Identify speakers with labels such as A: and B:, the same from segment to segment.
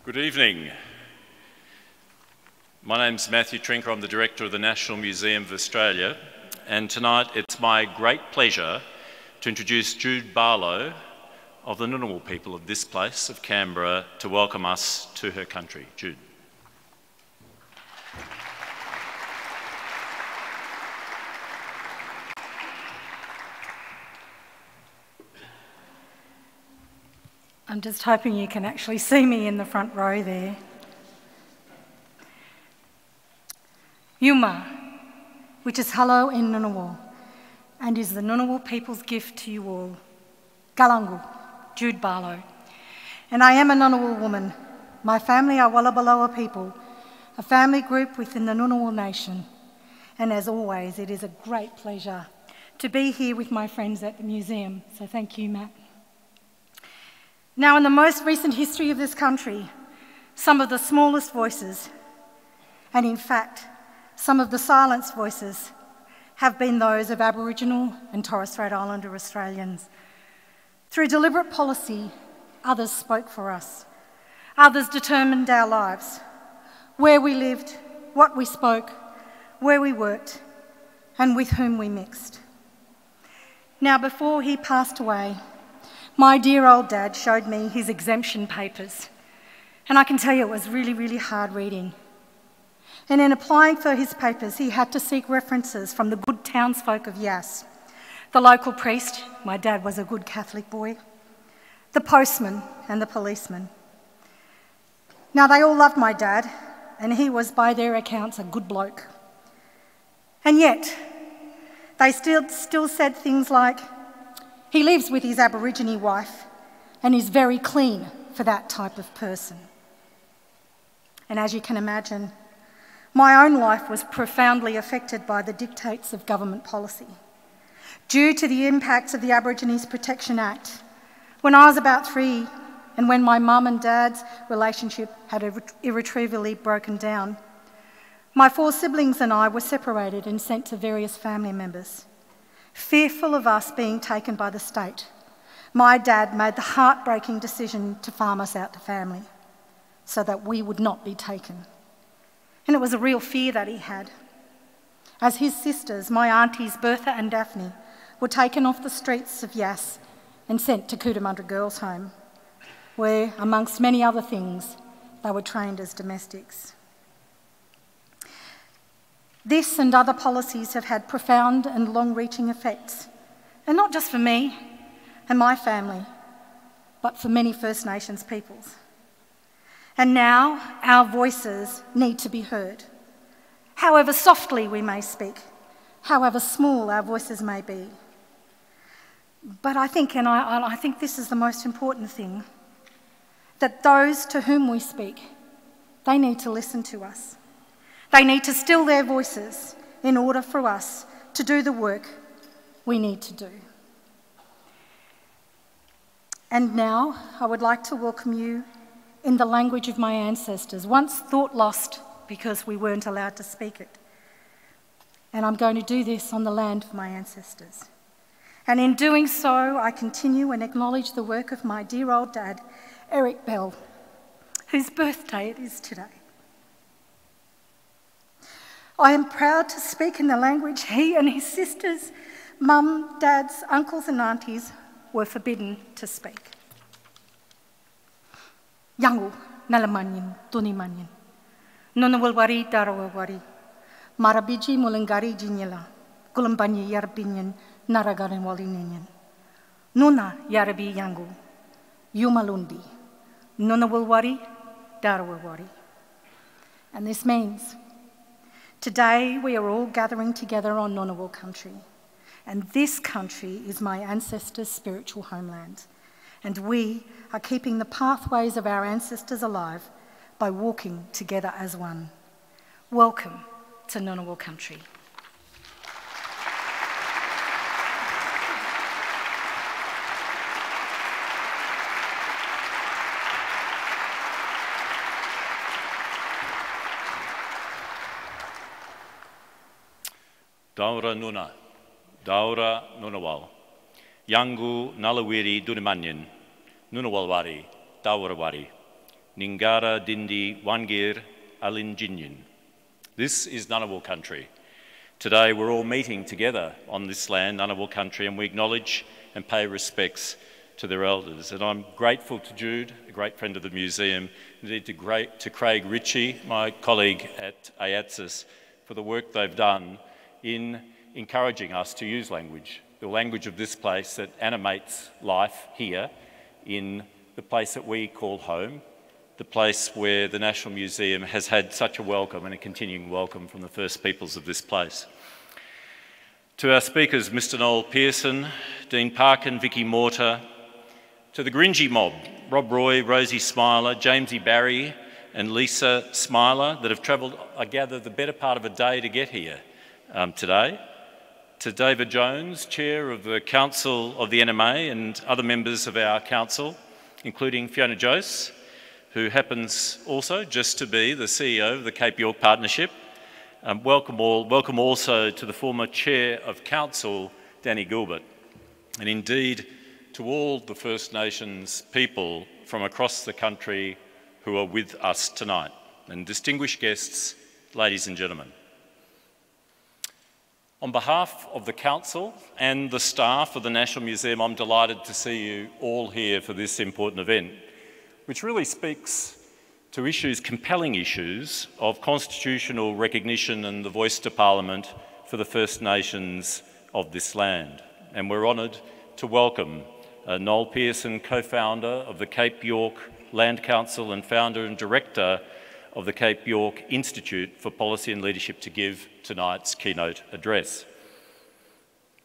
A: Good evening. My name's Matthew Trinker. I'm the Director of the National Museum of Australia, and tonight it's my great pleasure to introduce Jude Barlow of the Ngunnawal people of this place, of Canberra, to welcome us to her country. Jude.
B: I'm just hoping you can actually see me in the front row there. Yuma, which is hello in Ngunnawal, and is the Ngunnawal people's gift to you all. Galangu, Jude Barlow. And I am a Ngunnawal woman. My family are Wallabaloa people, a family group within the Ngunnawal nation. And as always, it is a great pleasure to be here with my friends at the museum. So thank you, Matt. Now, in the most recent history of this country, some of the smallest voices, and in fact, some of the silenced voices, have been those of Aboriginal and Torres Strait Islander Australians. Through deliberate policy, others spoke for us. Others determined our lives, where we lived, what we spoke, where we worked, and with whom we mixed. Now, before he passed away, my dear old dad showed me his exemption papers, and I can tell you it was really, really hard reading. And in applying for his papers, he had to seek references from the good townsfolk of Yass, the local priest, my dad was a good Catholic boy, the postman and the policeman. Now, they all loved my dad, and he was, by their accounts, a good bloke. And yet, they still said things like, he lives with his Aborigine wife and is very clean for that type of person. And as you can imagine, my own life was profoundly affected by the dictates of government policy. Due to the impacts of the Aborigines Protection Act, when I was about 3 and when my mum and dad's relationship had irretrievably broken down, my 4 siblings and I were separated and sent to various family members. Fearful of us being taken by the state, my dad made the heartbreaking decision to farm us out to family so that we would not be taken. And it was a real fear that he had. As his sisters, my aunties Bertha and Daphne, were taken off the streets of Yass and sent to Cootamundra Girls' Home, where, amongst many other things, they were trained as domestics. This and other policies have had profound and long-reaching effects, and not just for me and my family, but for many First Nations peoples. And now our voices need to be heard. However softly we may speak, however small our voices may be. But I think, and I think this is the most important thing, that those to whom we speak, they need to listen to us. They need to still their voices in order for us to do the work we need to do. And now I would like to welcome you in the language of my ancestors, once thought lost because we weren't allowed to speak it. And I'm going to do this on the land of my ancestors. And in doing so, I continue and acknowledge the work of my dear old dad, Eric Bell, whose birthday it is today. I am proud to speak in the language he and his sisters, mum, dads, uncles and aunties were forbidden to speak. Yangu, nalamanyin, tunimanyin. Nunawalwari, darawawari. Marabiji mulangari jinyala. Gulambanyi yarbinyan, naragarin walininyan. Nuna yarabi yangu. Yumalundi. Nunawalwari, darawawari. And this means today we are all gathering together on Ngunnawal country, and this country is my ancestors' spiritual homeland, and we are keeping the pathways of our ancestors alive by walking together as one. Welcome to Ngunnawal country.
A: Daura Nuna, Daura Ngunnawal, Yangu Nalawiri Dunimanyan, Nunawalwari, Daurawari, Ningara Dindi Wangir Alinjinyin. This is Ngunnawal country. Today we're all meeting together on this land, Ngunnawal country, and we acknowledge and pay respects to their elders. And I'm grateful to Jude, a great friend of the museum, indeed to Craig Ritchie, my colleague at AATSIS, for the work they've done in encouraging us to use language, the language of this place that animates life here in the place that we call home, the place where the National Museum has had such a welcome and a continuing welcome from the first peoples of this place. To our speakers, Mr. Noel Pearson, Dean Parkin, Vicki Morta, to the Gringy mob, Rob Roy, Rosie Smiler, Jamesy Barry and Lisa Smiler, that have travelled, I gather, the better part of a day to get here today. To David Jones, Chair of the Council of the NMA, and other members of our council, including Fiona Jose, who happens also just to be the CEO of the Cape York Partnership. Welcome also to the former Chair of Council, Danny Gilbert, and indeed to all the First Nations people from across the country who are with us tonight, and distinguished guests, ladies and gentlemen. On behalf of the Council and the staff of the National Museum, I'm delighted to see you all here for this important event, which really speaks to issues, compelling issues, of constitutional recognition and the voice to Parliament for the First Nations of this land. And we're honoured to welcome Noel Pearson, co-founder of the Cape York Land Council and founder and director of the Cape York Institute for Policy and Leadership, to give tonight's keynote address.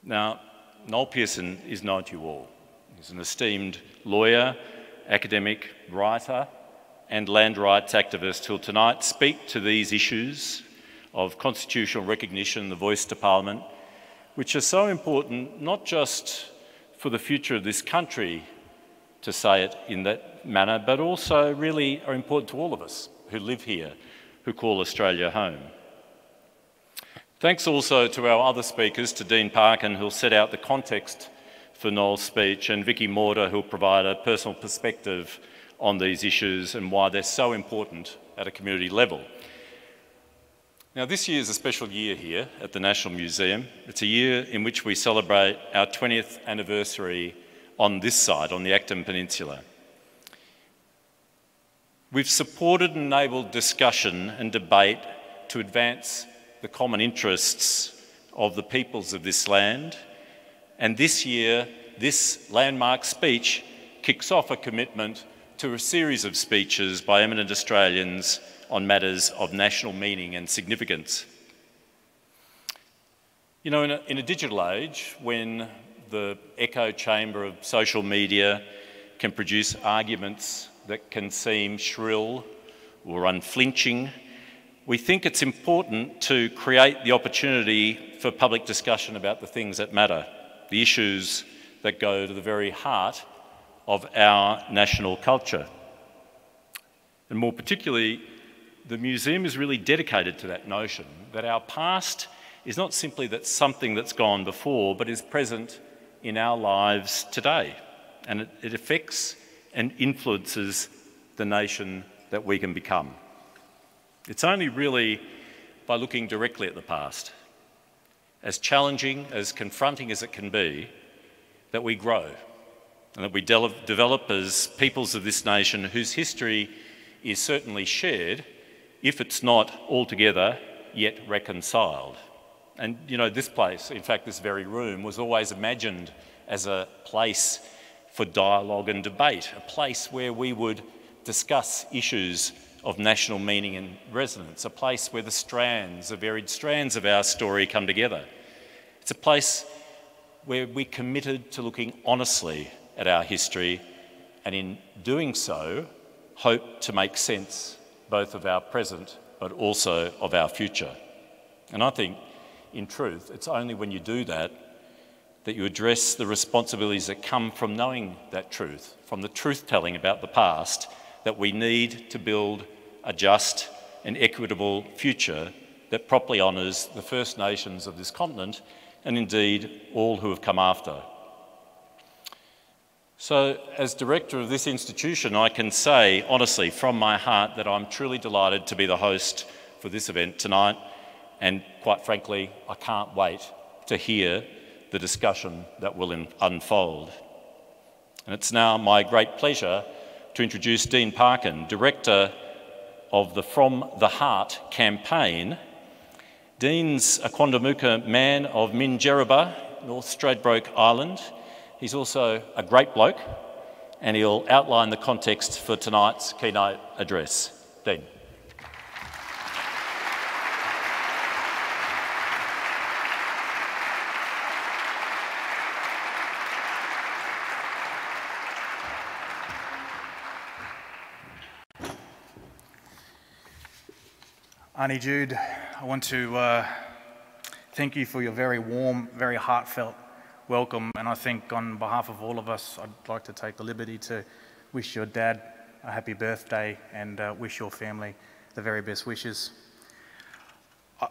A: Now, Noel Pearson is known to you all. He's an esteemed lawyer, academic, writer and land rights activist who will tonight speak to these issues of constitutional recognition, the voice to Parliament, which are so important not just for the future of this country, to say it in that manner, but also really are important to all of us who live here, who call Australia home. Thanks also to our other speakers, to Dean Parkin, who'll set out the context for Noel's speech, and Vicki Morta, who'll provide a personal perspective on these issues and why they're so important at a community level. Now, this year is a special year here at the National Museum. It's a year in which we celebrate our 20th anniversary on this side, on the Acton Peninsula. We've supported and enabled discussion and debate to advance the common interests of the peoples of this land. And this year, this landmark speech kicks off a commitment to a series of speeches by eminent Australians on matters of national meaning and significance. You know, in a digital age, when the echo chamber of social media can produce arguments that can seem shrill or unflinching, we think it's important to create the opportunity for public discussion about the things that matter, the issues that go to the very heart of our national culture. And more particularly, the museum is really dedicated to that notion that our past is not simply that something that's gone before, but is present in our lives today. And it affects and influences the nation that we can become. It's only really by looking directly at the past, as challenging, as confronting as it can be, that we grow and that we develop as peoples of this nation whose history is certainly shared, if it's not altogether yet reconciled. And you know, this place, in fact this very room, was always imagined as a place for dialogue and debate, a place where we would discuss issues of national meaning and resonance, a place where the varied strands of our story come together. It's a place where we're committed to looking honestly at our history, and in doing so, hope to make sense both of our present but also of our future. And I think, in truth, it's only when you do that that you address the responsibilities that come from knowing that truth, from the truth-telling about the past, that we need to build a just and equitable future that properly honours the First Nations of this continent and indeed all who have come after. So, as director of this institution, I can say, honestly, from my heart, that I'm truly delighted to be the host for this event tonight, and quite frankly, I can't wait to hear the discussion that will unfold. And it's now my great pleasure to introduce Dean Parkin, Director of the From the Heart campaign. Dean's a Quandamooka man of Minjerribah, North Stradbroke Island. He's also a great bloke, and he'll outline the context for tonight's keynote address. Dean.
C: Auntie Jude, I want to thank you for your very warm, very heartfelt welcome, and I think on behalf of all of us, I'd like to take the liberty to wish your dad a happy birthday and wish your family the very best wishes.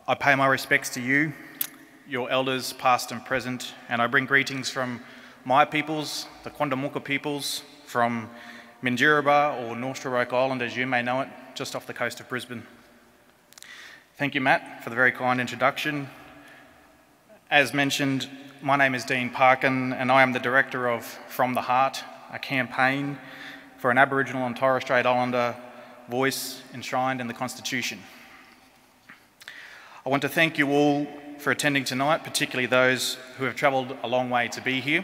C: I pay my respects to you, your elders past and present, and I bring greetings from my peoples, the Quandamooka peoples, from Minjerribah, or North Stradbroke Island as you may know it, just off the coast of Brisbane. Thank you, Matt, for the very kind introduction. As mentioned, my name is Dean Parkin, and I am the director of From the Heart, a campaign for an Aboriginal and Torres Strait Islander voice enshrined in the Constitution. I want to thank you all for attending tonight, particularly those who have travelled a long way to be here.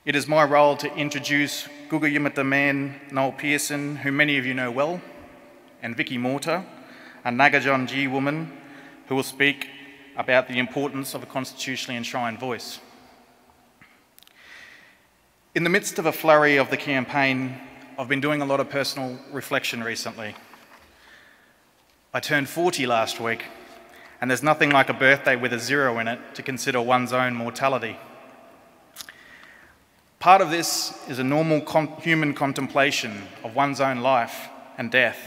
C: It is my role to introduce Gugayimata man Noel Pearson, who many of you know well, and Vicki Morta, a Nagajonji woman who will speak about the importance of a constitutionally enshrined voice. In the midst of a flurry of the campaign, I've been doing a lot of personal reflection recently. I turned 40 last week, and there's nothing like a birthday with a 0 in it to consider one's own mortality. Part of this is a normal human contemplation of one's own life and death.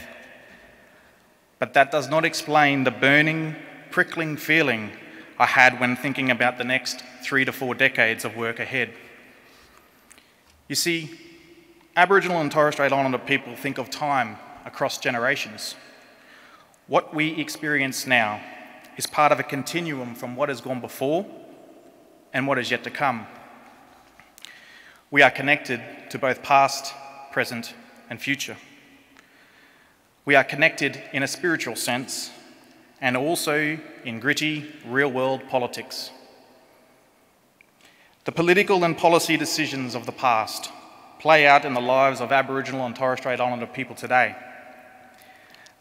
C: But that does not explain the burning, prickling feeling I had when thinking about the next 3 to 4 decades of work ahead. You see, Aboriginal and Torres Strait Islander people think of time across generations. What we experience now is part of a continuum from what has gone before and what is yet to come. We are connected to both past, present, and future. We are connected in a spiritual sense and also in gritty, real-world politics. The political and policy decisions of the past play out in the lives of Aboriginal and Torres Strait Islander people today.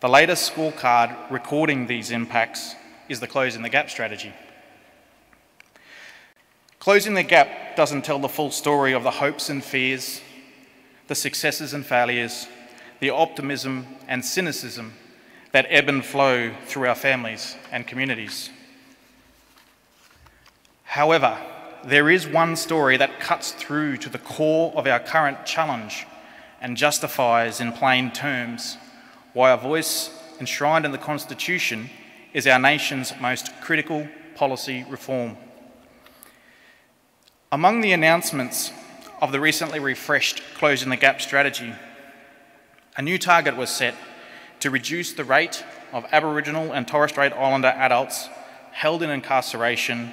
C: The latest scorecard recording these impacts is the Closing the Gap strategy. Closing the Gap doesn't tell the full story of the hopes and fears, the successes and failures, the optimism and cynicism that ebb and flow through our families and communities. However, there is one story that cuts through to the core of our current challenge and justifies in plain terms why a voice enshrined in the Constitution is our nation's most critical policy reform. Among the announcements of the recently refreshed Closing the Gap strategy, a new target was set to reduce the rate of Aboriginal and Torres Strait Islander adults held in incarceration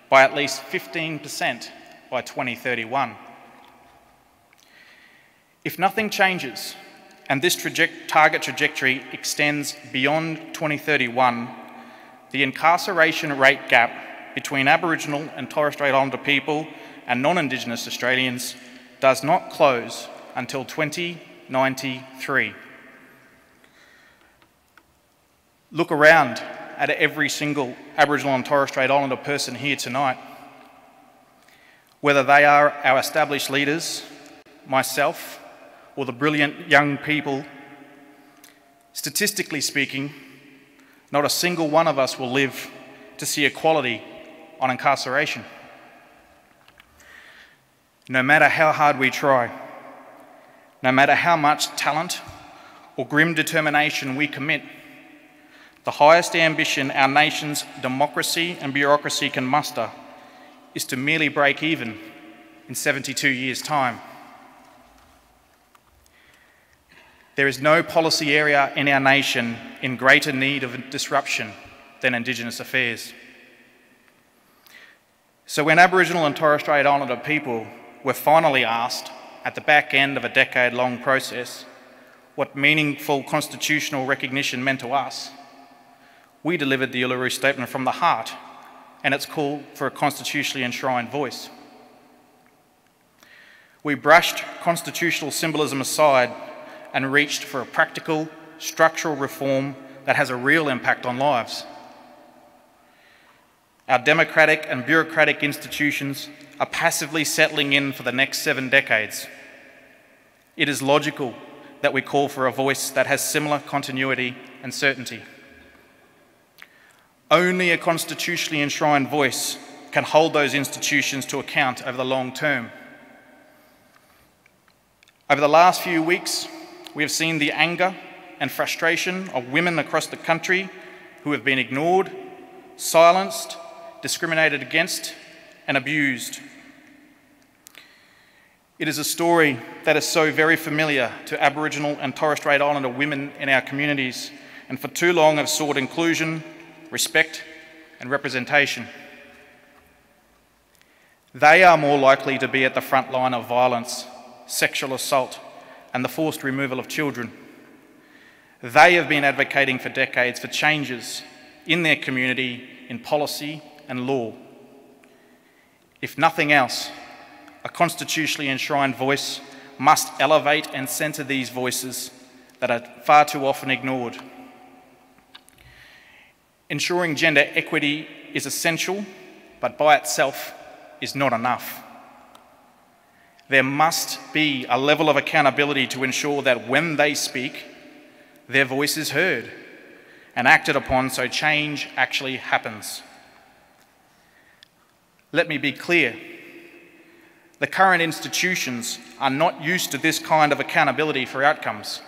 C: by at least 15% by 2031. If nothing changes and this target trajectory extends beyond 2031, the incarceration rate gap between Aboriginal and Torres Strait Islander people and non-Indigenous Australians does not close until 2093. Look around at every single Aboriginal and Torres Strait Islander person here tonight. Whether they are our established leaders, myself, or the brilliant young people, statistically speaking, not a single one of us will live to see equality on incarceration. No matter how hard we try, no matter how much talent or grim determination we commit, the highest ambition our nation's democracy and bureaucracy can muster is to merely break even in 72 years' time. There is no policy area in our nation in greater need of disruption than Indigenous affairs. So when Aboriginal and Torres Strait Islander people were finally asked, at the back end of a decade-long process, what meaningful constitutional recognition meant to us, we delivered the Uluru Statement from the heart and its call for a constitutionally enshrined voice. We brushed constitutional symbolism aside and reached for a practical, structural reform that has a real impact on lives. Our democratic and bureaucratic institutions are passively settling in for the next 7 decades. It is logical that we call for a voice that has similar continuity and certainty. Only a constitutionally enshrined voice can hold those institutions to account over the long term. Over the last few weeks, we have seen the anger and frustration of women across the country who have been ignored, silenced, discriminated against, and abused. It is a story that is so very familiar to Aboriginal and Torres Strait Islander women in our communities, and for too long have sought inclusion, respect, and representation. They are more likely to be at the front line of violence, sexual assault, and the forced removal of children. They have been advocating for decades for changes in their community, in policy and law. If nothing else, a constitutionally enshrined voice must elevate and centre these voices that are far too often ignored. Ensuring gender equity is essential, but by itself is not enough. There must be a level of accountability to ensure that when they speak, their voice is heard and acted upon so change actually happens. Let me be clear. The current institutions are not used to this kind of accountability for outcomes.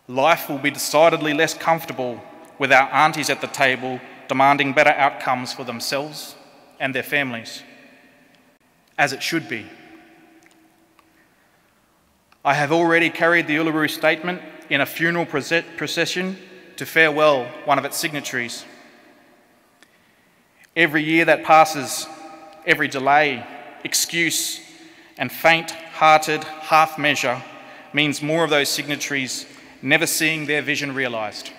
C: Life will be decidedly less comfortable with our aunties at the table demanding better outcomes for themselves and their families, as it should be. I have already carried the Uluru Statement in a funeral procession to farewell one of its signatories. Every year that passes, every delay, excuse, and faint-hearted half measure means more of those signatories never seeing their vision realised.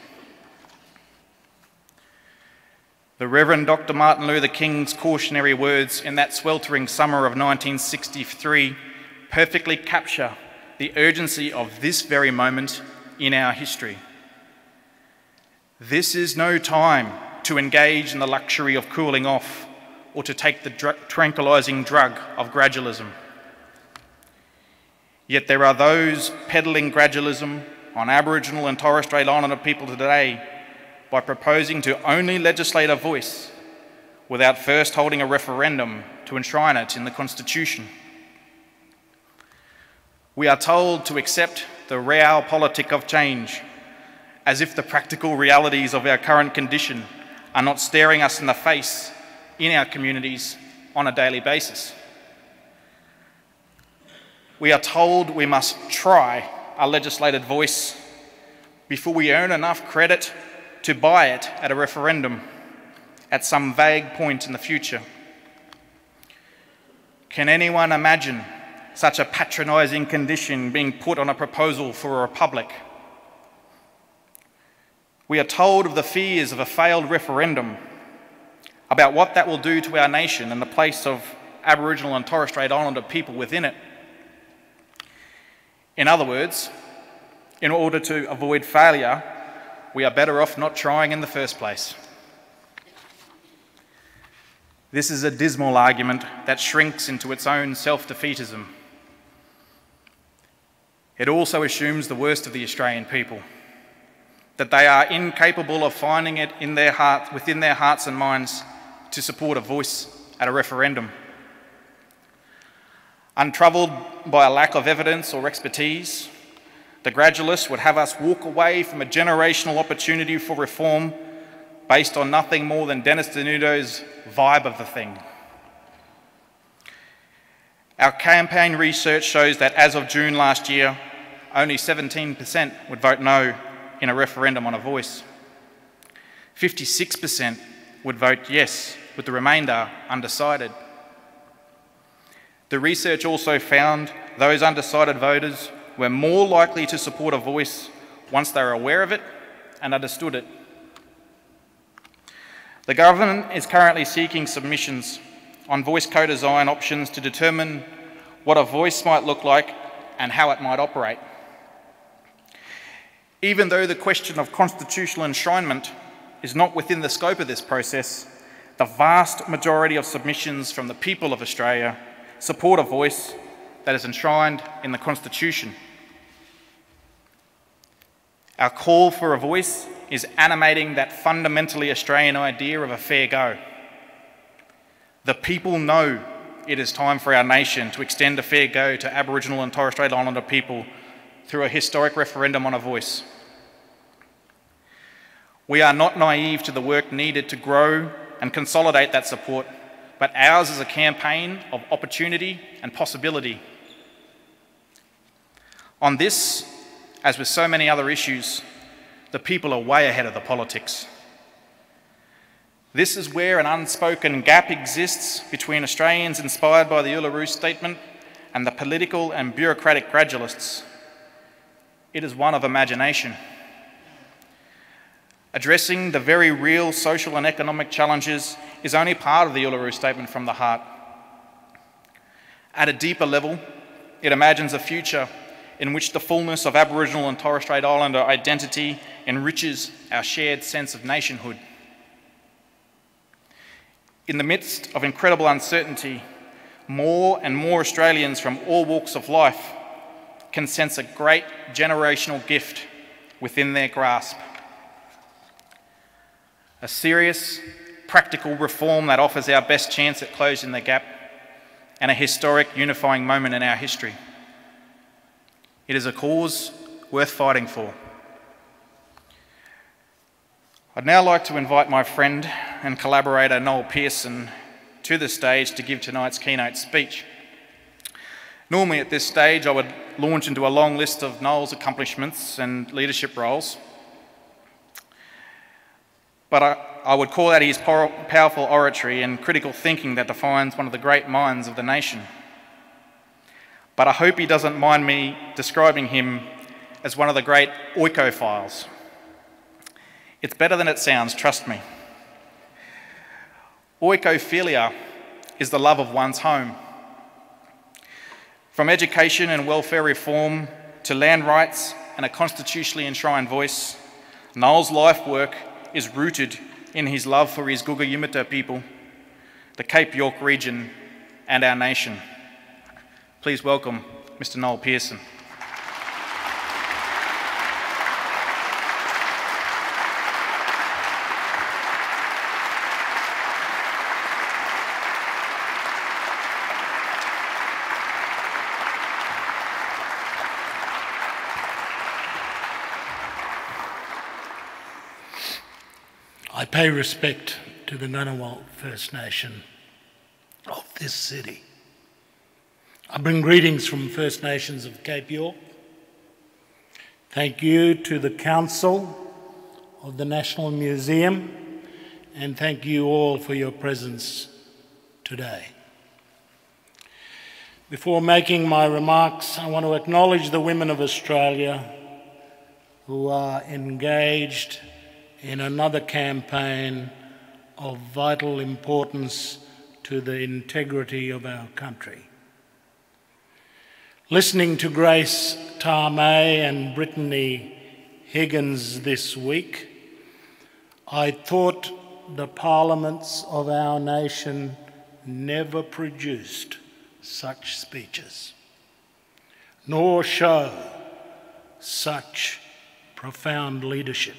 C: The Reverend Dr. Martin Luther King's cautionary words in that sweltering summer of 1963 perfectly capture the urgency of this very moment in our history. This is no time to engage in the luxury of cooling off or to take the tranquilising drug of gradualism. Yet there are those peddling gradualism on Aboriginal and Torres Strait Islander people today by proposing to only legislate a voice without first holding a referendum to enshrine it in the Constitution. We are told to accept the realpolitik of change, as if the practical realities of our current condition are not staring us in the face in our communities on a daily basis. We are told we must try a legislated voice before we earn enough credit to buy it at a referendum at some vague point in the future. Can anyone imagine such a patronising condition being put on a proposal for a republic? We are told of the fears of a failed referendum, about what that will do to our nation and the place of Aboriginal and Torres Strait Islander people within it. In other words, in order to avoid failure, we are better off not trying in the first place. This is a dismal argument that shrinks into its own self-defeatism. It also assumes the worst of the Australian people, that they are incapable of finding it in their heart, within their hearts and minds to support a voice at a referendum. Untroubled by a lack of evidence or expertise, the gradualists would have us walk away from a generational opportunity for reform based on nothing more than Dennis Denuto's vibe of the thing. Our campaign research shows that as of June last year, only 17% would vote no in a referendum on a voice. 56% would vote yes, with the remainder undecided. The research also found those undecided voters were more likely to support a voice once they were aware of it and understood it. The government is currently seeking submissions on voice co-design options to determine what a voice might look like and how it might operate. Even though the question of constitutional enshrinement is not within the scope of this process, the vast majority of submissions from the people of Australia support a voice that is enshrined in the Constitution. Our call for a voice is animating that fundamentally Australian idea of a fair go. The people know it is time for our nation to extend a fair go to Aboriginal and Torres Strait Islander people through a historic referendum on a voice. We are not naive to the work needed to grow and consolidate that support, but ours is a campaign of opportunity and possibility. On this, as with so many other issues, the people are way ahead of the politics. This is where an unspoken gap exists between Australians inspired by the Uluru Statement and the political and bureaucratic gradualists. It is one of imagination. Addressing the very real social and economic challenges is only part of the Uluru Statement from the heart. At a deeper level, it imagines a future in which the fullness of Aboriginal and Torres Strait Islander identity enriches our shared sense of nationhood. In the midst of incredible uncertainty, more and more Australians from all walks of life can sense a great generational gift within their grasp. A serious, practical reform that offers our best chance at closing the gap, and a historic unifying moment in our history. It is a cause worth fighting for. I'd now like to invite my friend and collaborator Noel Pearson to the stage to give tonight's keynote speech. Normally at this stage I would launch into a long list of Noel's accomplishments and leadership roles, but I would call out his powerful oratory and critical thinking that defines one of the great minds of the nation. But I hope he doesn't mind me describing him as one of the great oikophiles. It's better than it sounds, trust me. Oikophilia is the love of one's home. From education and welfare reform to land rights and a constitutionally enshrined voice, Noel's life work is rooted in his love for his Guuga Yimithirr people, the Cape York region, and our nation. Please welcome Mr. Noel Pearson.
D: I pay respect to the Ngunnawal First Nation of this city. I bring greetings from First Nations of Cape York. Thank you to the Council of the National Museum, and thank you all for your presence today. Before making my remarks, I want to acknowledge the women of Australia who are engaged in another campaign of vital importance to the integrity of our country. Listening to Grace Tarmay and Brittany Higgins this week, I thought the parliaments of our nation never produced such speeches, nor show such profound leadership.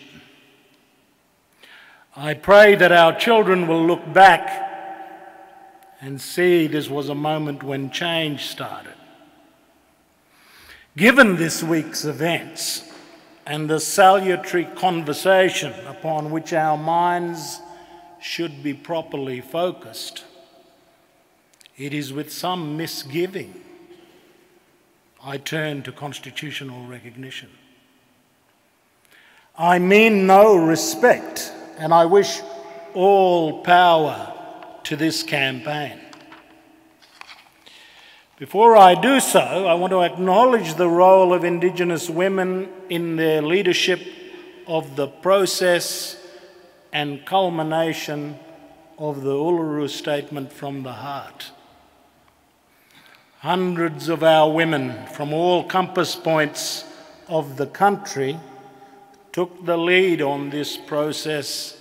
D: I pray that our children will look back and see this was a moment when change started. Given this week's events and the salutary conversation upon which our minds should be properly focused, it is with some misgiving I turn to constitutional recognition. I mean no respect, and I wish all power to this campaign. Before I do so, I want to acknowledge the role of Indigenous women in their leadership of the process and culmination of the Uluru Statement from the Heart. Hundreds of our women from all compass points of the country took the lead on this process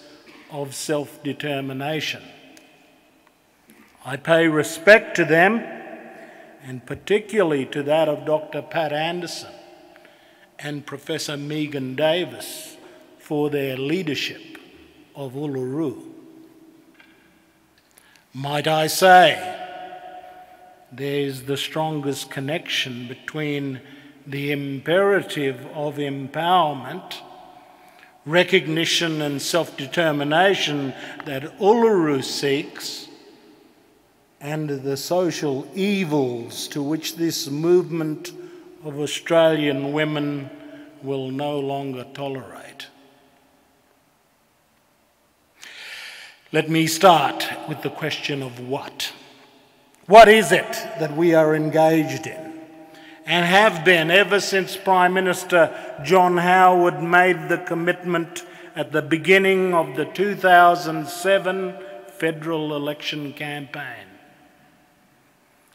D: of self-determination. I pay respect to them, and particularly to that of Dr. Pat Anderson and Professor Megan Davis for their leadership of Uluru. Might I say, there's the strongest connection between the imperative of empowerment, recognition and self-determination that Uluru seeks, and the social evils to which this movement of Australian women will no longer tolerate. Let me start with the question of what. What is it that we are engaged in and have been ever since Prime Minister John Howard made the commitment at the beginning of the 2007 federal election campaign?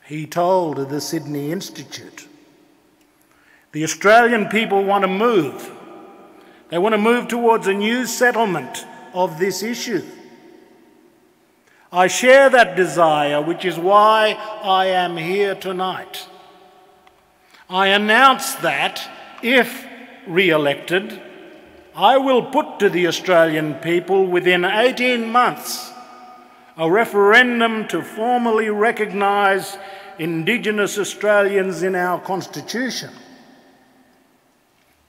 D: He told the Sydney Institute, the Australian people want to move. They want to move towards a new settlement of this issue. I share that desire, which is why I am here tonight. I announce that, if re-elected, I will put to the Australian people within 18 months a referendum to formally recognise Indigenous Australians in our Constitution.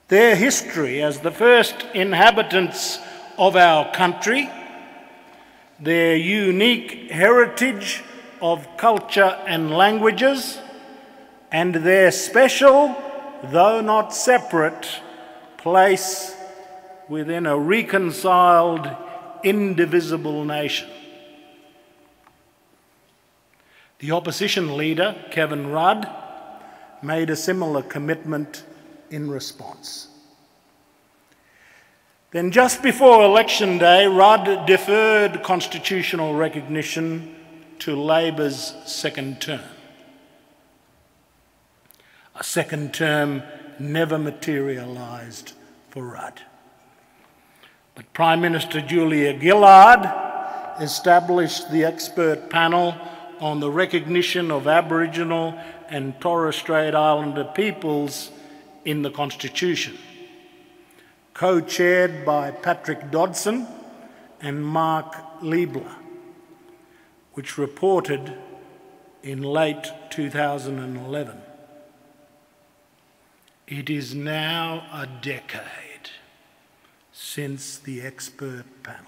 D: Their history as the first inhabitants of our country, their unique heritage of culture and languages, and their special, though not separate, place within a reconciled, indivisible nation. The opposition leader, Kevin Rudd, made a similar commitment in response. Then just before election day, Rudd deferred constitutional recognition to Labor's second term. A second term never materialised for Rudd. But Prime Minister Julia Gillard established the expert panel on the recognition of Aboriginal and Torres Strait Islander peoples in the Constitution, co-chaired by Patrick Dodson and Mark Liebler, which reported in late 2011. It is now a decade since the expert panel.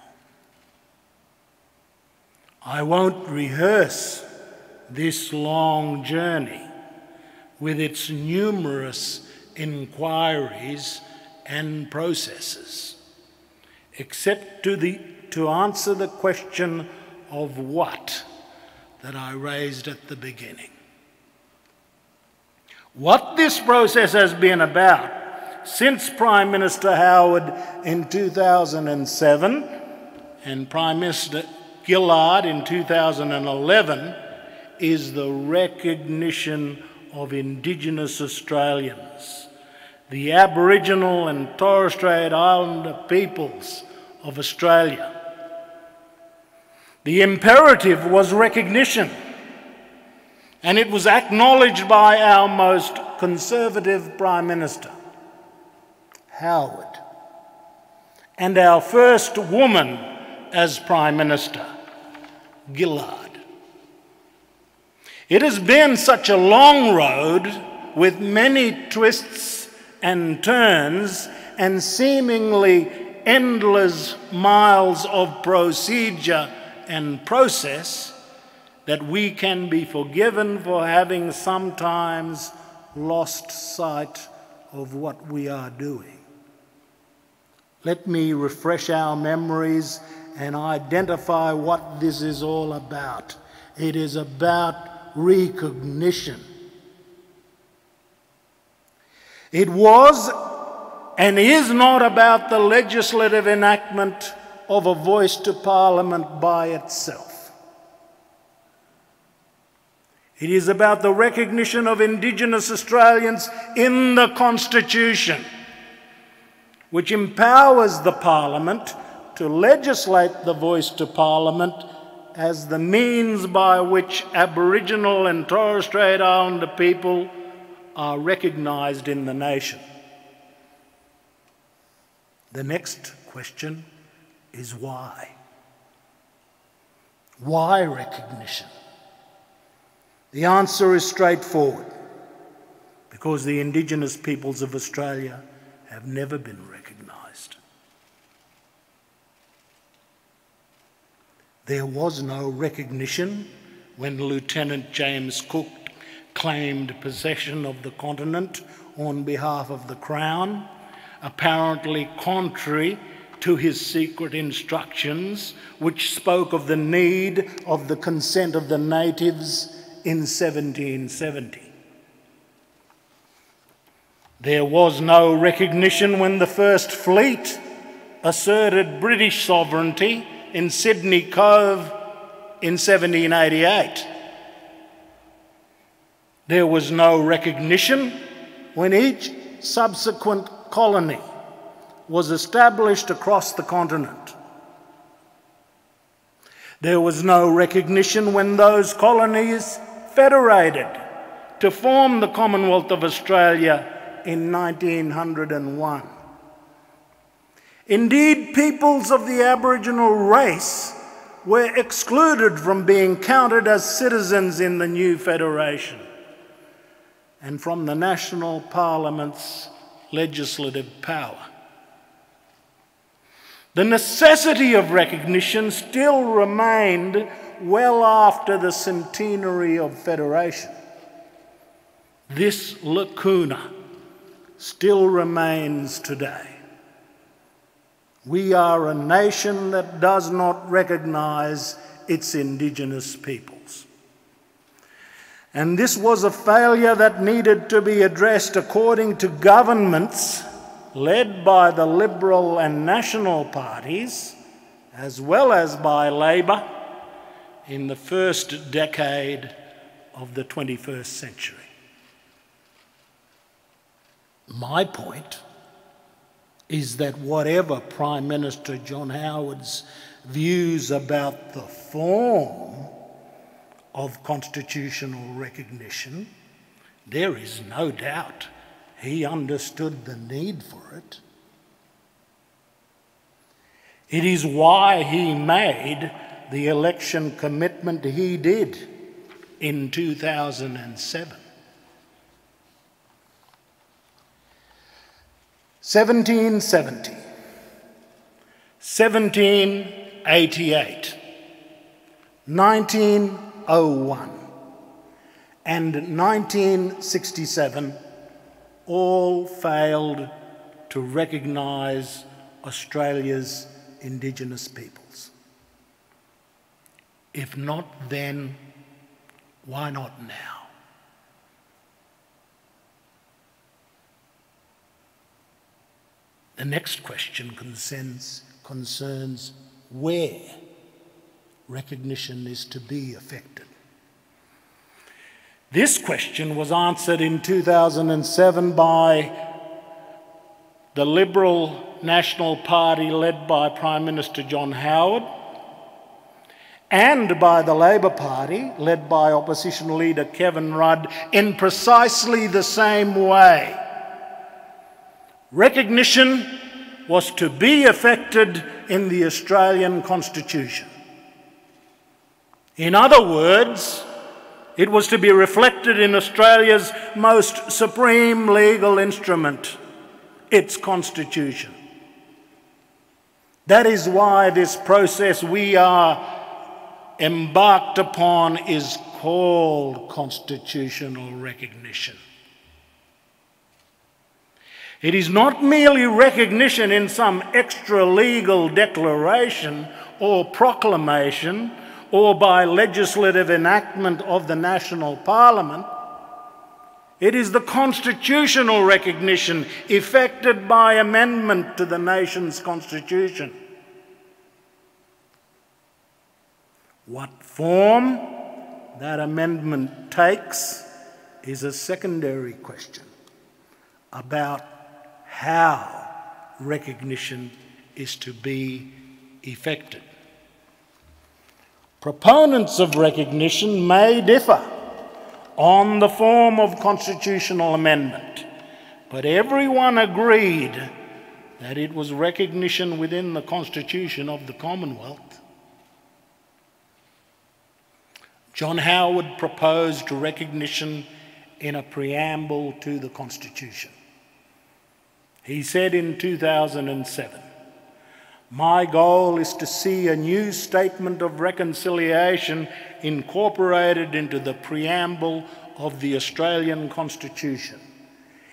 D: I won't rehearse this long journey with its numerous inquiries and processes, except to answer the question of what that I raised at the beginning. What this process has been about since Prime Minister Howard in 2007 and Prime Minister Gillard in 2011 is the recognition of Indigenous Australians, the Aboriginal and Torres Strait Islander peoples of Australia. The imperative was recognition, and it was acknowledged by our most conservative Prime Minister, Howard, and our first woman as Prime Minister, Gillard. It has been such a long road with many twists and turns and seemingly endless miles of procedure and process, that we can be forgiven for having sometimes lost sight of what we are doing. Let me refresh our memories and identify what this is all about. It is about recognition. It was and is not about the legislative enactment of a voice to Parliament by itself. It is about the recognition of Indigenous Australians in the Constitution, which empowers the Parliament to legislate the voice to Parliament as the means by which Aboriginal and Torres Strait Islander people are recognised in the nation. The next question is why? Why recognition? The answer is straightforward. Because the Indigenous peoples of Australia have never been recognised. There was no recognition when Lieutenant James Cook claimed possession of the continent on behalf of the Crown, apparently contrary to his secret instructions, which spoke of the need of the consent of the natives in 1770. There was no recognition when the First Fleet asserted British sovereignty in Sydney Cove in 1788. There was no recognition when each subsequent colony was established across the continent. There was no recognition when those colonies federated to form the Commonwealth of Australia in 1901. Indeed, peoples of the Aboriginal race were excluded from being counted as citizens in the new federation and from the national parliament's legislative power. The necessity of recognition still remained well after the centenary of federation. This lacuna still remains today. We are a nation that does not recognise its Indigenous peoples. And this was a failure that needed to be addressed according to governments led by the Liberal and National parties, as well as by Labor, in the first decade of the 21st century. My point is that whatever Prime Minister John Howard's views about the form of constitutional recognition, there is no doubt he understood the need for it. It is why he made the election commitment he did in 2007. 1770, 1788, 1901, and 1967 all failed to recognise Australia's Indigenous peoples. If not then, why not now? The next question concerns where recognition is to be effected. This question was answered in 2007 by the Liberal National Party led by Prime Minister John Howard and by the Labor Party led by Opposition Leader Kevin Rudd in precisely the same way. Recognition was to be effected in the Australian Constitution. In other words, it was to be reflected in Australia's most supreme legal instrument, its Constitution. That is why this process we are embarked upon is called constitutional recognition. It is not merely recognition in some extra-legal declaration or proclamation or by legislative enactment of the national parliament. It is the constitutional recognition effected by amendment to the nation's constitution. What form that amendment takes is a secondary question about how recognition is to be effected. Proponents of recognition may differ on the form of constitutional amendment, but everyone agreed that it was recognition within the Constitution of the Commonwealth. John Howard proposed recognition in a preamble to the Constitution. He said in 2007, "My goal is to see a new statement of reconciliation incorporated into the preamble of the Australian Constitution.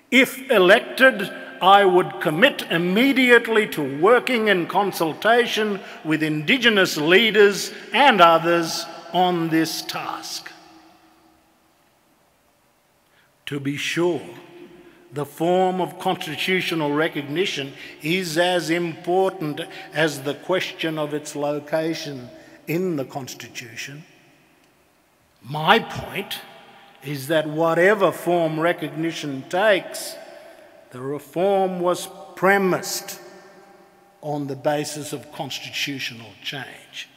D: If elected, I would commit immediately to working in consultation with Indigenous leaders and others on this task." To be sure, the form of constitutional recognition is as important as the question of its location in the Constitution. My point is that whatever form recognition takes, the reform was premised on the basis of constitutional change.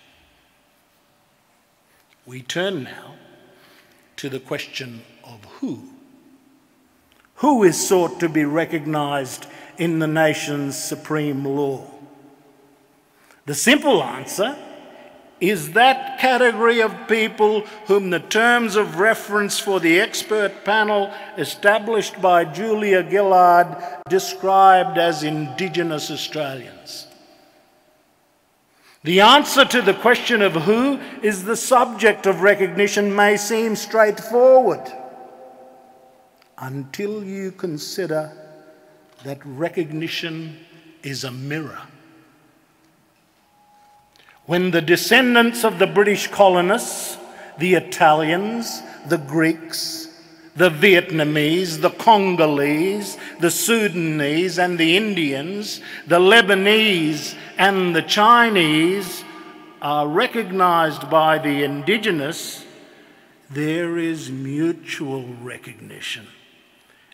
D: We turn now to the question of who. Who is sought to be recognised in the nation's supreme law? The simple answer is that category of people whom the terms of reference for the expert panel established by Julia Gillard described as Indigenous Australians. The answer to the question of who is the subject of recognition may seem straightforward, until you consider that recognition is a mirror. When the descendants of the British colonists, the Italians, the Greeks, the Vietnamese, the Congolese, the Sudanese and the Indians, the Lebanese and the Chinese are recognised by the Indigenous, there is mutual recognition,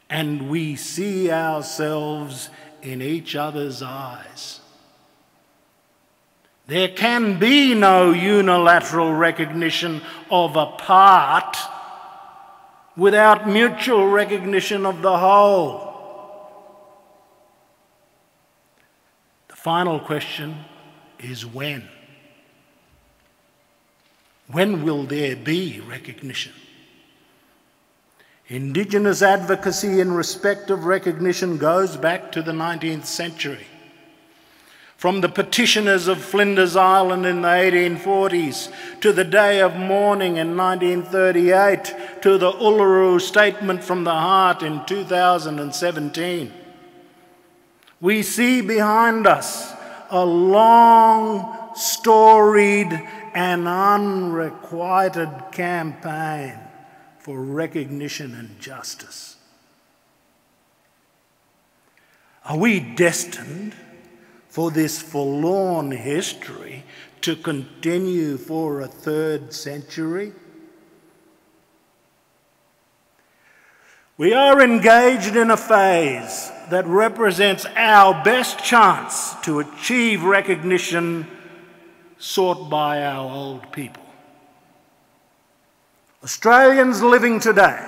D: and we see ourselves in each other's eyes. There can be no unilateral recognition of a part without mutual recognition of the whole. The final question is when. When will there be recognition? Indigenous advocacy in respect of recognition goes back to the 19th century. From the petitioners of Flinders Island in the 1840s, to the Day of Mourning in 1938, to the Uluru Statement from the Heart in 2017. We see behind us a long, storied and unrequited campaign for recognition and justice. Are we destined for this forlorn history to continue for a third century? We are engaged in a phase that represents our best chance to achieve recognition sought by our old people. Australians living today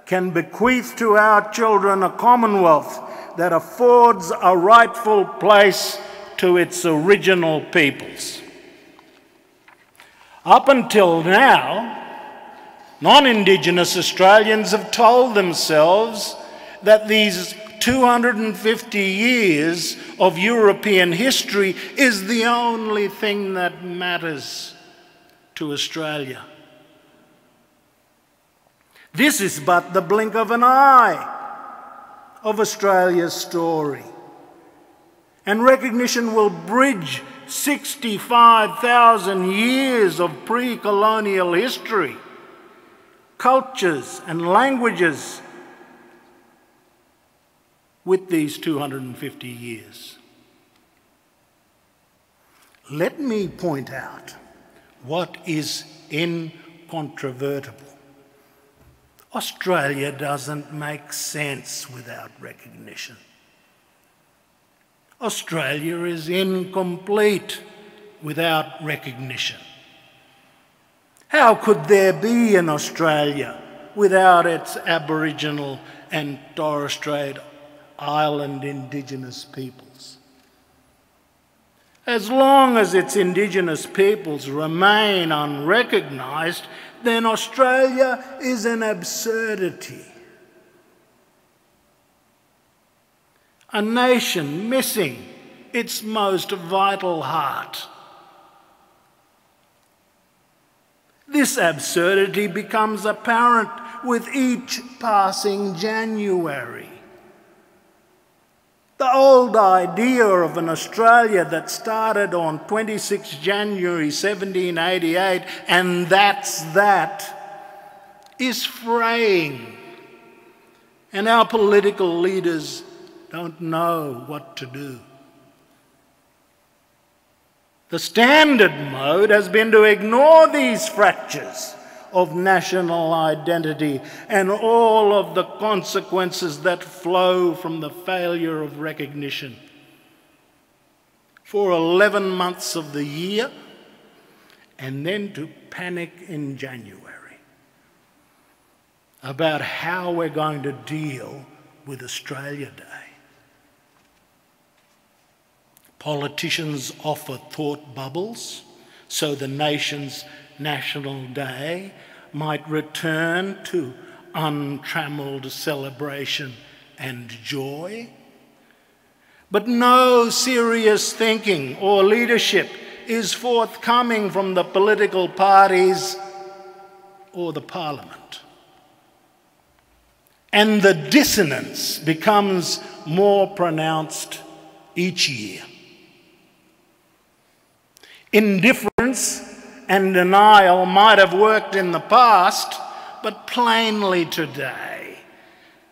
D: can bequeath to our children a Commonwealth that affords a rightful place to its original peoples. Up until now, non-Indigenous Australians have told themselves that these 250 years of European history is the only thing that matters to Australia. This is but the blink of an eye of Australia's story. And recognition will bridge 65,000 years of pre-colonial history, cultures and languages with these 250 years. Let me point out what is incontrovertible. Australia doesn't make sense without recognition. Australia is incomplete without recognition. How could there be an Australia without its Aboriginal and Torres Strait Island Indigenous peoples? As long as its Indigenous peoples remain unrecognised, then Australia is an absurdity. A nation missing its most vital heart. This absurdity becomes apparent with each passing January. The old idea of an Australia that started on 26 January 1788, and that's that, is fraying. And our political leaders don't know what to do. The standard mode has been to ignore these fractures of national identity and all of the consequences that flow from the failure of recognition. For 11 months of the year, and then to panic in January about how we're going to deal with Australia Day. Politicians offer thought bubbles so the nation's National Day might return to untrammelled celebration and joy. But no serious thinking or leadership is forthcoming from the political parties or the Parliament. And the dissonance becomes more pronounced each year. Indifference and denial might have worked in the past, but plainly today,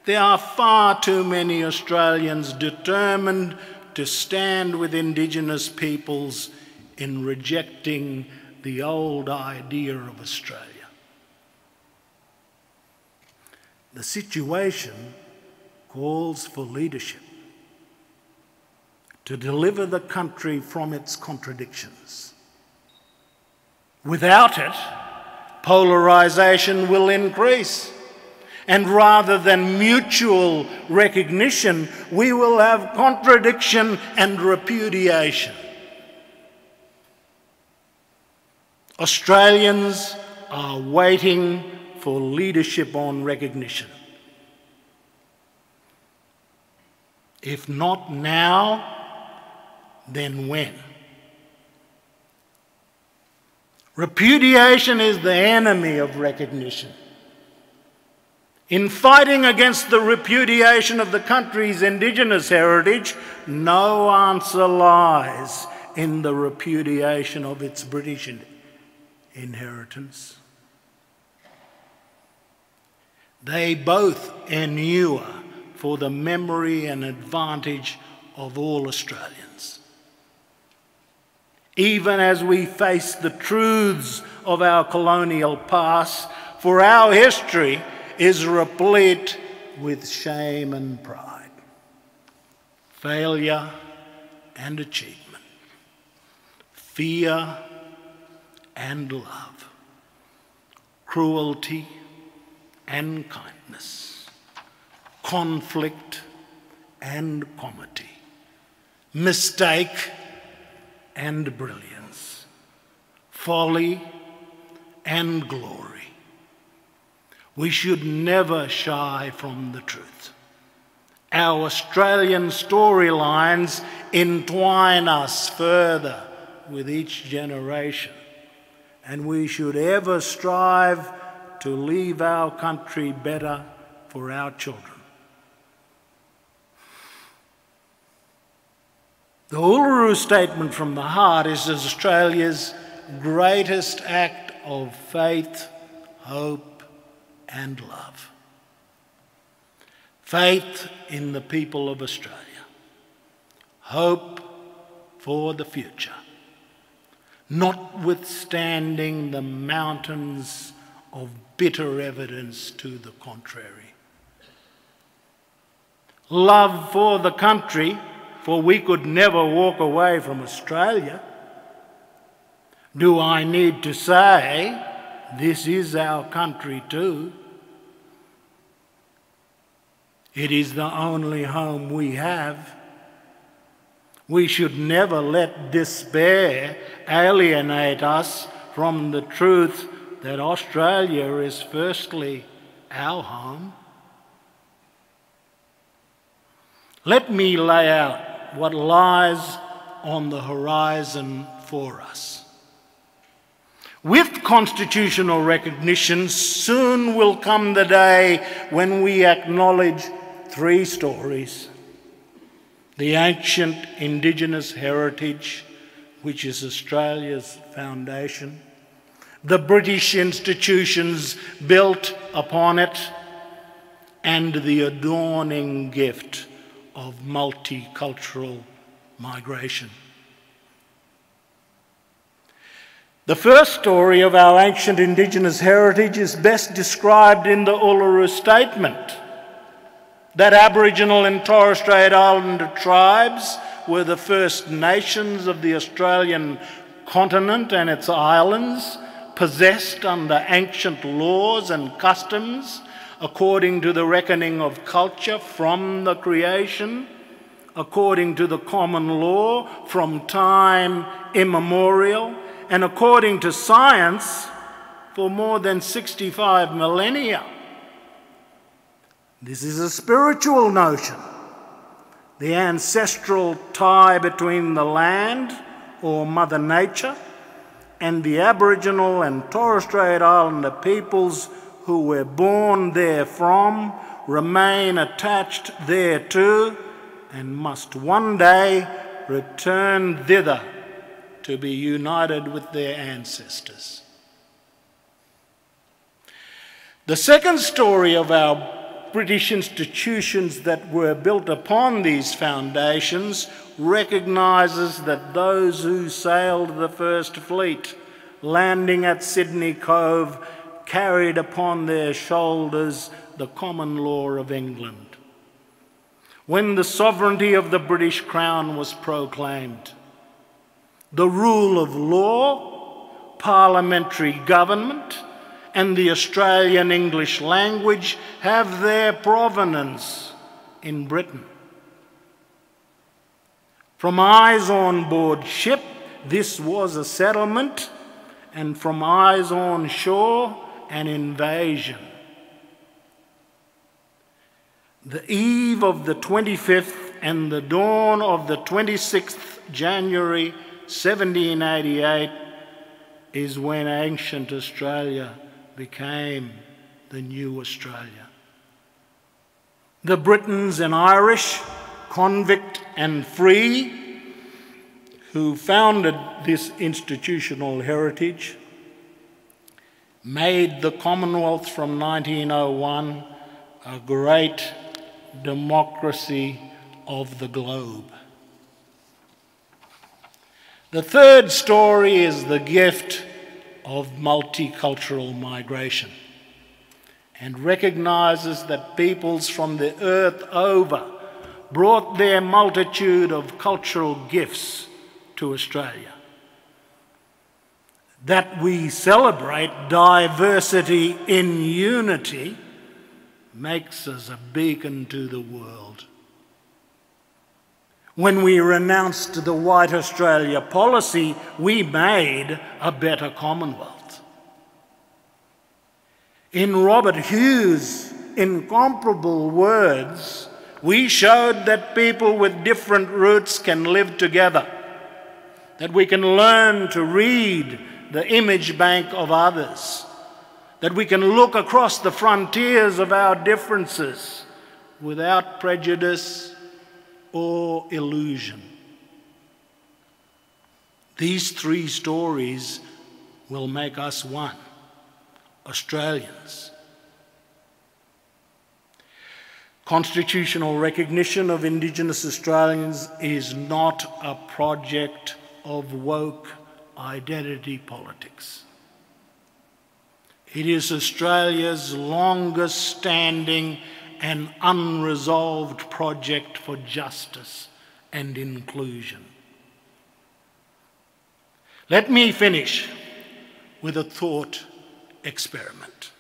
D: there are far too many Australians determined to stand with Indigenous peoples in rejecting the old idea of Australia. The situation calls for leadership to deliver the country from its contradictions. Without it, polarisation will increase, and rather than mutual recognition, we will have contradiction and repudiation. Australians are waiting for leadership on recognition. If not now, then when? Repudiation is the enemy of recognition. In fighting against the repudiation of the country's Indigenous heritage, no answer lies in the repudiation of its British inheritance. They both inure for the memory and advantage of all Australians. Even as we face the truths of our colonial past, for our history is replete with shame and pride, failure and achievement, fear and love, cruelty and kindness, conflict and comity, mistake and brilliance, folly and glory. We should never shy from the truth. Our Australian storylines entwine us further with each generation, and we should ever strive to leave our country better for our children. The Uluru Statement from the Heart is Australia's greatest act of faith, hope and love. Faith in the people of Australia. Hope for the future, notwithstanding the mountains of bitter evidence to the contrary. Love for the country, for we could never walk away from Australia. Do I need to say, this is our country too? It is the only home we have. We should never let despair alienate us from the truth that Australia is firstly our home. Let me lay out what lies on the horizon for us. With constitutional recognition, soon will come the day when we acknowledge three stories. The ancient Indigenous heritage, which is Australia's foundation, the British institutions built upon it, and the adorning gift of multicultural migration. The first story of our ancient Indigenous heritage is best described in the Uluru Statement, that Aboriginal and Torres Strait Islander tribes were the first nations of the Australian continent and its islands, possessed under ancient laws and customs, according to the reckoning of culture from the creation, according to the common law from time immemorial, and according to science for more than 65 millennia. This is a spiritual notion, the ancestral tie between the land, or Mother Nature, and the Aboriginal and Torres Strait Islander peoples who were born therefrom, remain attached thereto, and must one day return thither to be united with their ancestors. The second story of our British institutions that were built upon these foundations recognises that those who sailed the first fleet, landing at Sydney Cove, carried upon their shoulders the common law of England. When the sovereignty of the British Crown was proclaimed, the rule of law, parliamentary government, and the Australian English language have their provenance in Britain. From eyes on board ship, this was a settlement, and from eyes on shore, an invasion. The eve of the 25th and the dawn of the 26th January 1788 is when ancient Australia became the new Australia. The Britons and Irish, convict and free, who founded this institutional heritage, made the Commonwealth from 1901 a great democracy of the globe. The third story is the gift of multicultural migration, and recognises that peoples from the earth over brought their multitude of cultural gifts to Australia. That we celebrate diversity in unity makes us a beacon to the world. When we renounced the White Australia policy, we made a better Commonwealth. In Robert Hughes' incomparable words, we showed that people with different roots can live together, that we can learn to read, the image bank of others, that we can look across the frontiers of our differences without prejudice or illusion. These three stories will make us one, Australians. Constitutional recognition of Indigenous Australians is not a project of woke identity politics. It is Australia's longest standing and unresolved project for justice and inclusion. Let me finish with a thought experiment.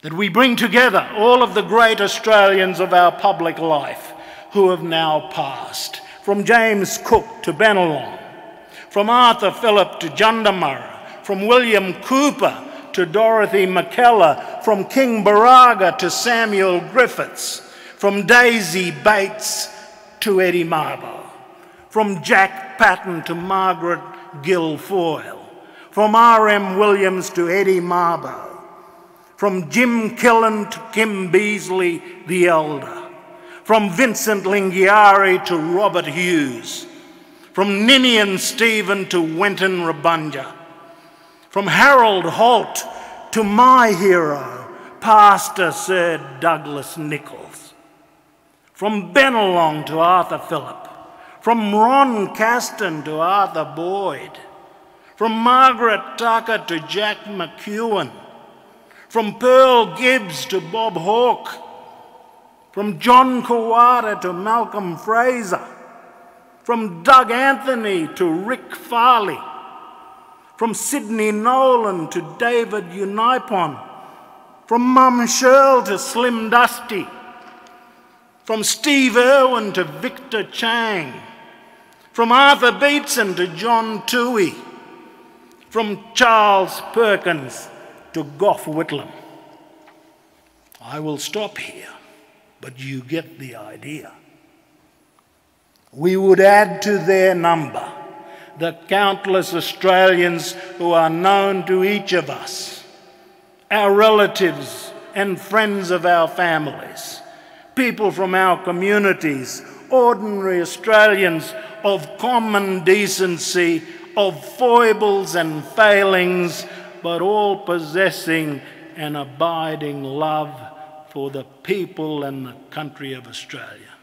D: That we bring together all of the great Australians of our public life who have now passed, from James Cook to Bennelong, from Arthur Phillip to Jundamurra, from William Cooper to Dorothy McKellar, from King Baraga to Samuel Griffiths, from Daisy Bates to Eddie Mabo, from Jack Patton to Margaret Guilfoyle, from R.M. Williams to Eddie Mabo, from Jim Killen to Kim Beazley the Elder, from Vincent Lingiari to Robert Hughes, from Ninian Stephen to Wenton Rabunja, from Harold Holt to my hero, Pastor Sir Douglas Nichols, from Bennelong to Arthur Phillip, from Ron Caston to Arthur Boyd, from Margaret Tucker to Jack McEwen, from Pearl Gibbs to Bob Hawke, from John Kawada to Malcolm Fraser, from Doug Anthony to Rick Farley, from Sidney Nolan to David Unaipon, from Mum Shirl to Slim Dusty, from Steve Irwin to Victor Chang, from Arthur Beetson to John Toohey, from Charles Perkins to Gough Whitlam. I will stop here, but you get the idea. We would add to their number the countless Australians who are known to each of us, our relatives and friends of our families, people from our communities, ordinary Australians of common decency, of foibles and failings, but all possessing an abiding love for the people and the country of Australia.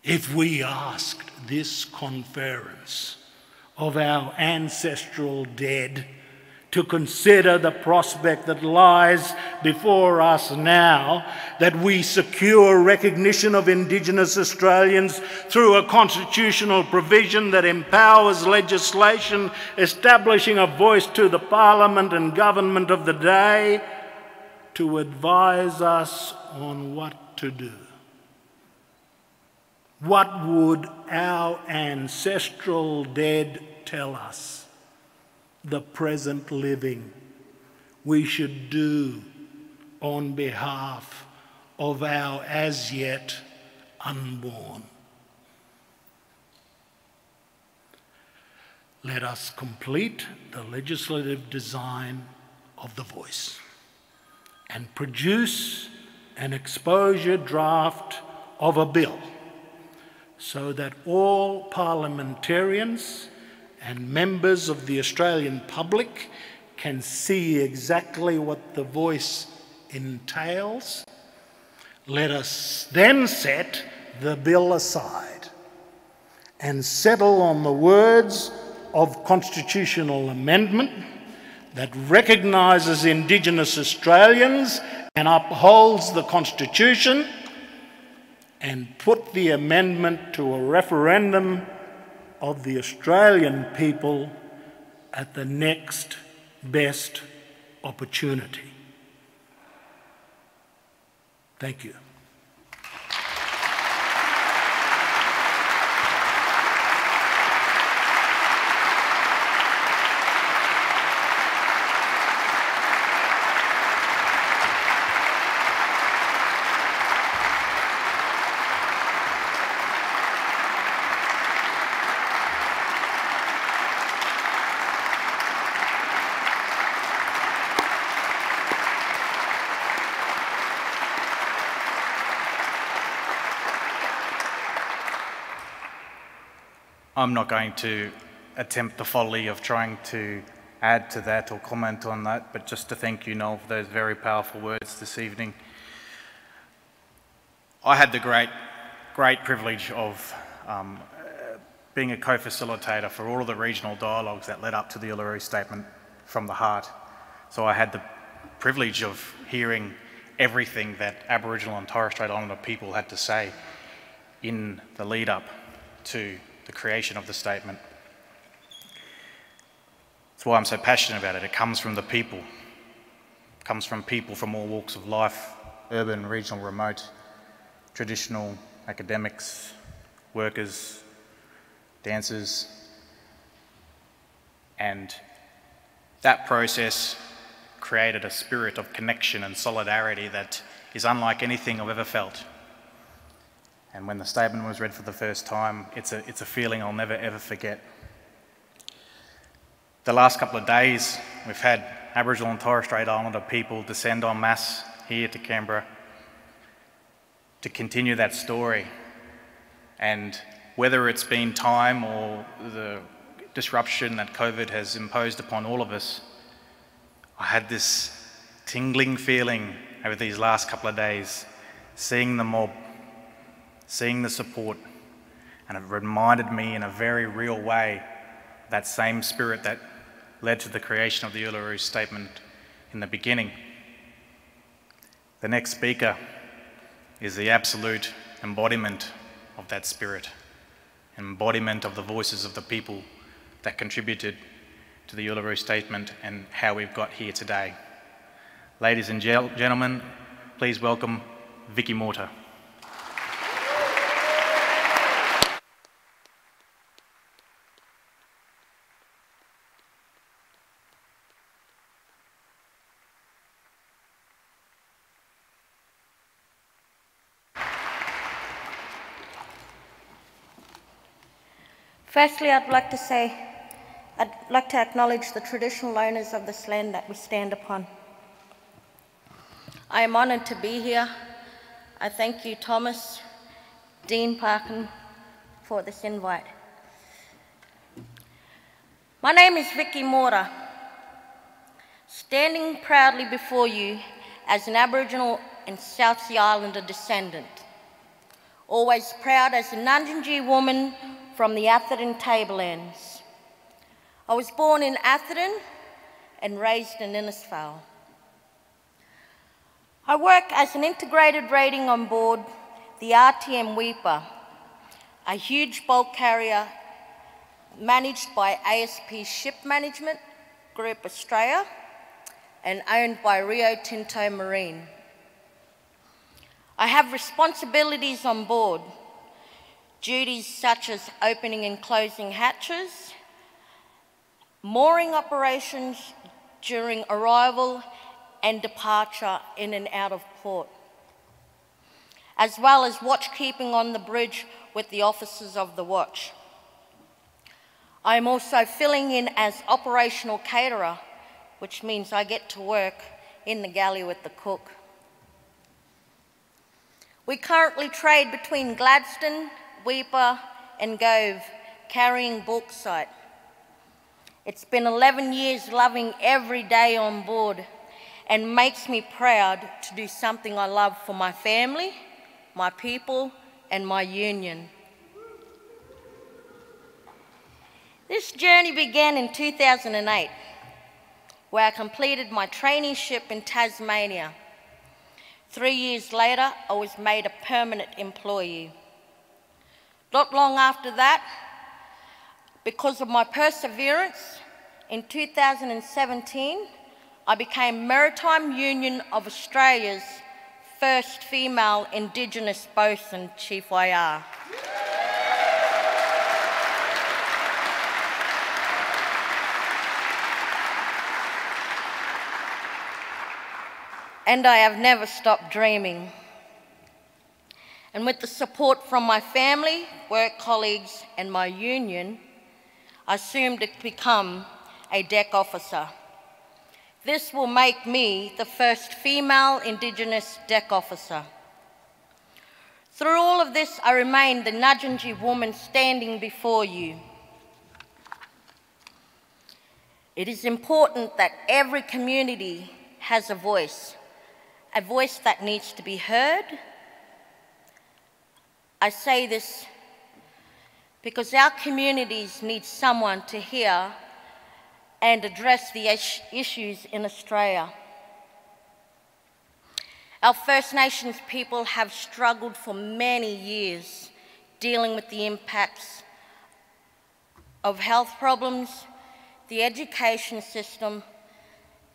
D: If we asked this conference of our ancestral dead to consider the prospect that lies before us now, that we secure recognition of Indigenous Australians through a constitutional provision that empowers legislation establishing a voice to the Parliament and government of the day to advise us on what to do. What would our ancestral dead tell us, the present living, we should do on behalf of our as yet unborn? Let us complete the legislative design of the voice and produce an exposure draft of a bill so that all parliamentarians and members of the Australian public can see exactly what the voice entails. Let us then set the bill aside and settle on the words of constitutional amendment that recognises Indigenous Australians and upholds the Constitution, and put the amendment to a referendum of the Australian people at the next best opportunity. Thank you.
C: I'm not going to attempt the folly of trying to add to that or comment on that, but just to thank you, Noel, for those very powerful words this evening. I had the great privilege of being a co-facilitator for all of the regional dialogues that led up to the Uluru Statement from the Heart. So I had the privilege of hearing everything that Aboriginal and Torres Strait Islander people had to say in the lead up to the creation of the statement. That's why I'm so passionate about it. It comes from the people. It comes from people from all walks of life, urban, regional, remote, traditional, academics, workers, dancers. And that process created a spirit of connection and solidarity that is unlike anything I've ever felt. And when the statement was read for the first time, it's a feeling I'll never ever forget. The last couple of days, we've had Aboriginal and Torres Strait Islander people descend en masse here to Canberra to continue that story. And whether it's been time or the disruption that COVID has imposed upon all of us, I had this tingling feeling over these last couple of days, seeing the mob, seeing the support, and it reminded me in a very real way that same spirit that led to the creation of the Uluru Statement in the beginning. The next speaker is the absolute embodiment of that spirit, embodiment of the voices of the people that contributed to the Uluru Statement and how we've got here today. Ladies and gentlemen, please welcome Vicki Morta.
E: Firstly, I'd like to acknowledge the traditional owners of this land that we stand upon. I am honoured to be here. I thank you, Thomas, Dean Parkin, for this invite. My name is Vicki Morta, standing proudly before you as an Aboriginal and South Sea Islander descendant, always proud as a Ngunjinji woman from the Atherton tablelands. I was born in Atherton and raised in Innisfail. I work as an integrated rating on board the Atrium Weipa, a huge bulk carrier managed by ASP Ship Management Group Australia and owned by Rio Tinto Marine. I have responsibilities on board, duties such as opening and closing hatches, mooring operations during arrival and departure in and out of port, as well as watchkeeping on the bridge with the officers of the watch. I am also filling in as operational caterer, which means I get to work in the galley with the cook. We currently trade between Gladstone, Weipa and Gove, carrying bauxite. It's been 11 years loving every day on board and makes me proud to do something I love for my family, my people and my union. This journey began in 2008, where I completed my traineeship in Tasmania. 3 years later, I was made a permanent employee. Not long after that, because of my perseverance, in 2017, I became Maritime Union of Australia's first female Indigenous bosun, Chief YR. And I have never stopped dreaming. And with the support from my family, work colleagues and my union, I assumed to become a deck officer. This will make me the first female Indigenous deck officer. Through all of this, I remain the Ngunjinji woman standing before you. It is important that every community has a voice that needs to be heard. I say this because our communities need someone to hear and address the issues in Australia. Our First Nations people have struggled for many years dealing with the impacts of health problems, the education system,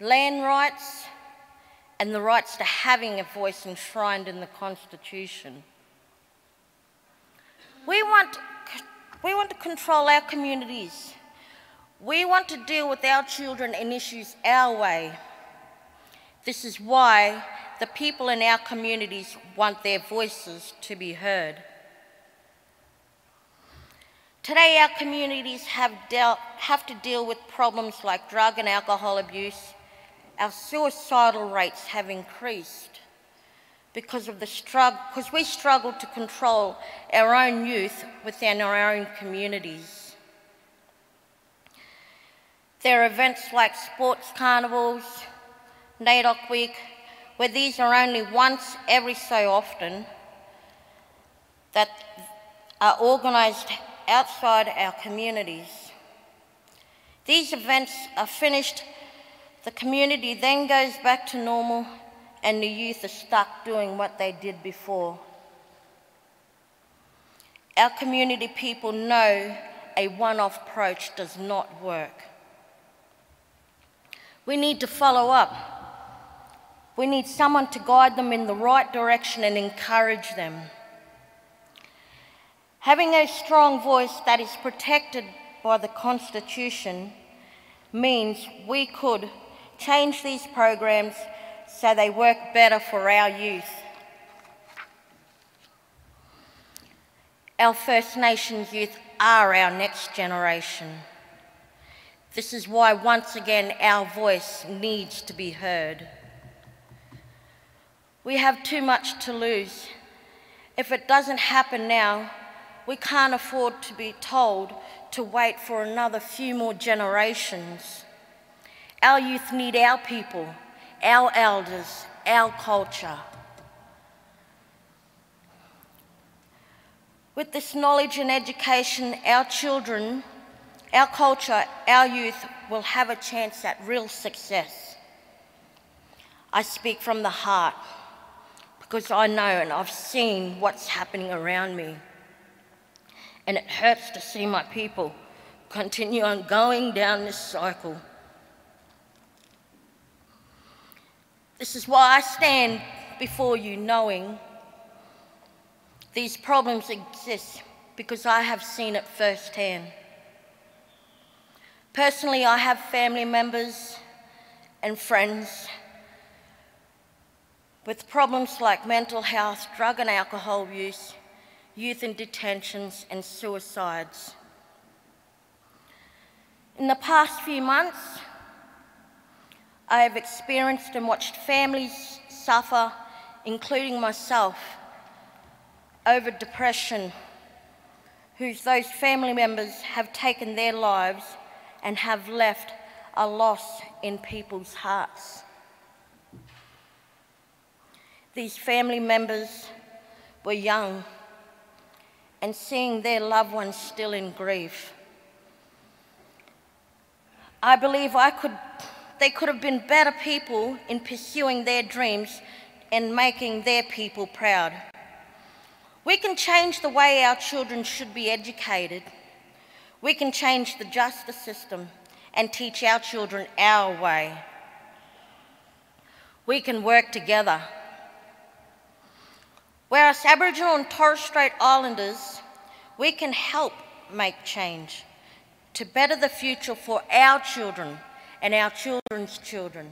E: land rights, and the rights to having a voice enshrined in the Constitution. We want to control our communities. We want to deal with our children and issues our way. This is why the people in our communities want their voices to be heard. Today, our communities have to deal with problems like drug and alcohol abuse. Our suicidal rates have increased because we struggle to control our own youth within our own communities. There are events like sports carnivals, NAIDOC Week, where these are only once every so often that are organised outside our communities. These events are finished, the community then goes back to normal, and the youth are stuck doing what they did before. Our community people know a one-off approach does not work. We need to follow up. We need someone to guide them in the right direction and encourage them. Having a strong voice that is protected by the Constitution means we could change these programs so they work better for our youth. Our First Nations youth are our next generation. This is why, once again, our voice needs to be heard. We have too much to lose. If it doesn't happen now, we can't afford to be told to wait for another few more generations. Our youth need our people, our elders, our culture. With this knowledge and education, our children, our culture, our youth will have a chance at real success. I speak from the heart because I know and I've seen what's happening around me. And it hurts to see my people continue on going down this cycle. This is why I stand before you knowing these problems exist, because I have seen it firsthand. Personally, I have family members and friends with problems like mental health, drug and alcohol use, youth in detentions, and suicides. In the past few months, I have experienced and watched families suffer, including myself, over depression, those family members have taken their lives and have left a loss in people's hearts. These family members were young, and seeing their loved ones still in grief. I believe they could have been better people in pursuing their dreams and making their people proud. We can change the way our children should be educated. We can change the justice system and teach our children our way. We can work together. Whereas Aboriginal and Torres Strait Islanders, we can help make change to better the future for our children and our children's children.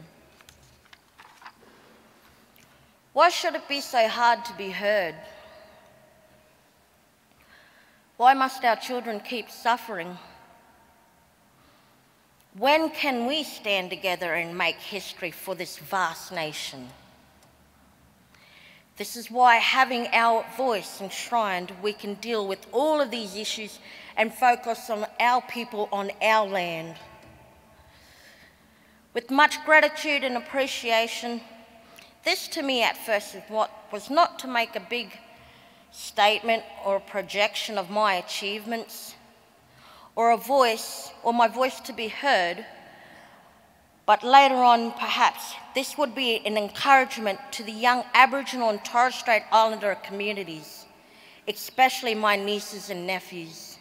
E: Why should it be so hard to be heard? Why must our children keep suffering? When can we stand together and make history for this vast nation? This is why, having our voice enshrined, we can deal with all of these issues and focus on our people on our land. With much gratitude and appreciation, this to me at first was not to make a big statement or a projection of my achievements or my voice to be heard, but later on perhaps this would be an encouragement to the young Aboriginal and Torres Strait Islander communities, especially my nieces and nephews.